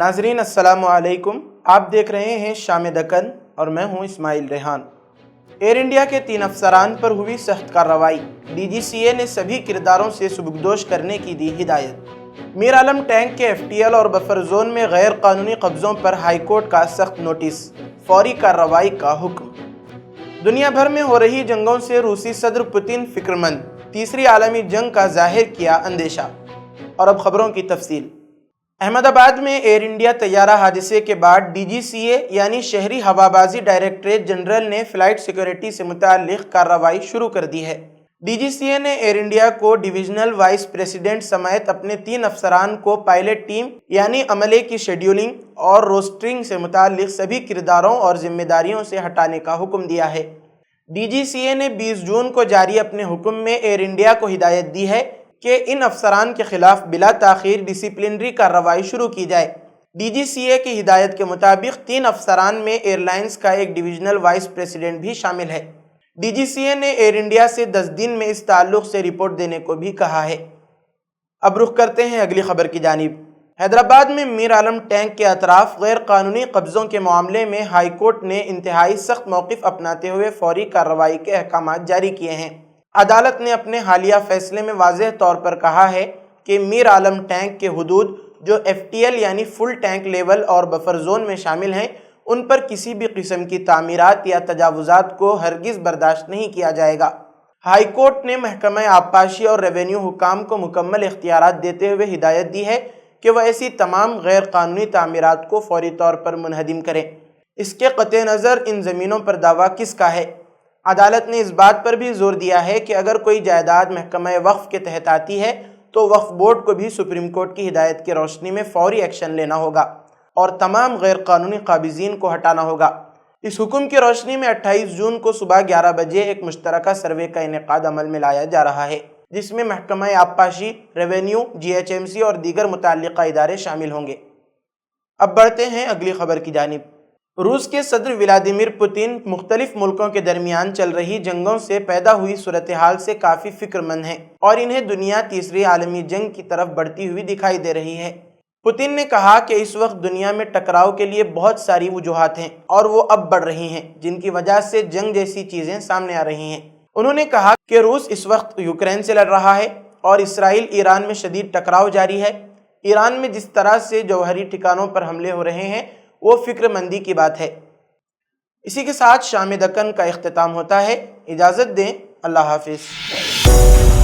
नाजरीन अस्सलाम वालेकुम। आप देख रहे हैं शाम दक्कन और मैं हूं इस्माइल रेहान। एयर इंडिया के 3 अफसरान पर हुई सख्त कार्रवाई। DGCA ने सभी किरदारों से सुबुकदोश करने की दी हिदायत। मीर आलम टैंक के FTL और बफर जोन में गैर कानूनी कब्जों पर हाई कोर्ट का सख्त नोटिस, फौरी कार्रवाई का हुक्म। दुनिया भर में हो रही जंगों से रूसी सदर पुतिन फिक्रमंद, तीसरी आलमी जंग का जाहिर किया अंदेशा। और अब खबरों की तफसील। अहमदाबाद में एयर इंडिया तैयारा हादसे के बाद DGCA यानी शहरी हवाबाजी डायरेक्टरेट जनरल ने फ्लाइट सिक्योरिटी से मुताल्लिक कार्रवाई शुरू कर दी है। DGCA ने एयर इंडिया को डिविजनल वाइस प्रेसिडेंट समेत अपने 3 अफसरान को पायलट टीम यानी अमले की शेड्यूलिंग और रोस्टरिंग से मुताल्लिक सभी किरदारों और जिम्मेदारियों से हटाने का हुक्म दिया है। DGCA ने 20 जून को जारी अपने हुक्म में एयर इंडिया को हिदायत दी है कि इन अफसरान के खिलाफ बिला ताखीर डिसिप्लिनरी कार्रवाई शुरू की जाए। DGCA की हिदायत के मुताबिक 3 अफसरान में एयरलाइंस का एक डिविजनल वाइस प्रेसिडेंट भी शामिल है। DGCA ने एयर इंडिया से 10 दिन में इस ताल्लुक से रिपोर्ट देने को भी कहा है। अब रुख करते हैं अगली खबर की जानिब। हैदराबाद में मीर आलम टैंक के अतराफ गैर कानूनी कब्जों के मामले में हाई कोर्ट ने इंतहाई सख्त मौक़िफ़ अपनाते हुए फौरी कार्रवाई के अहकाम जारी किए हैं। अदालत ने अपने हालिया फैसले में वाज़ेह तौर पर कहा है कि मीर आलम टैंक के हुदूद जो FTL यानी फुल टैंक लेवल और बफर जोन में शामिल हैं, उन पर किसी भी किस्म की तामीरात या तजावुज़ात को हरगिज़ बर्दाश्त नहीं किया जाएगा। हाई कोर्ट ने महकमा आबपाशी और रेवेन्यू हुकाम को मुकम्मल इख्तियारात देते हुए हिदायत दी है कि वह ऐसी तमाम गैर कानूनी तामीरात को फौरी तौर पर मुनहदिम करें। इसके क़त्ए नज़र इन ज़मीनों पर दावा किसका है। अदालत ने इस बात पर भी जोर दिया है कि अगर कोई जायदाद महकमा वक्फ के तहत आती है तो वक्फ बोर्ड को भी सुप्रीम कोर्ट की हिदायत की रोशनी में फौरी एक्शन लेना होगा और तमाम गैर कानूनी काबिज़ीन को हटाना होगा। इस हुक्म की रोशनी में 28 जून को सुबह 11 बजे एक मुश्तरका सर्वे का इनेकाद अमल में लाया जा रहा है, जिसमें महकमा आबपाशी, रेवेन्यू, GHMC और दीगर मुतल्लिका इदारे शामिल होंगे। अब बढ़ते हैं अगली खबर की जानिब। रूस के सदर व्लादिमीर पुतिन मुख्तलिफ मुल्कों के दरमियान चल रही जंगों से पैदा हुई सूरत हाल से काफ़ी फिक्रमंद हैं और इन्हें दुनिया तीसरी आलमी जंग की तरफ बढ़ती हुई दिखाई दे रही है। पुतिन ने कहा कि इस वक्त दुनिया में टकराव के लिए बहुत सारी वजूहात हैं और वो अब बढ़ रही हैं, जिनकी वजह से जंग जैसी चीज़ें सामने आ रही हैं। उन्होंने कहा कि रूस इस वक्त यूक्रेन से लड़ रहा है और इसराइल ईरान में शदीद टकराव जारी है। ईरान में जिस तरह से जौहरी ठिकानों पर हमले हो रहे हैं वो फिक्रमंदी की बात है। इसी के साथ शाम दक्कन का इख्तिताम होता है। इजाज़त दें, अल्लाह हाफिज़।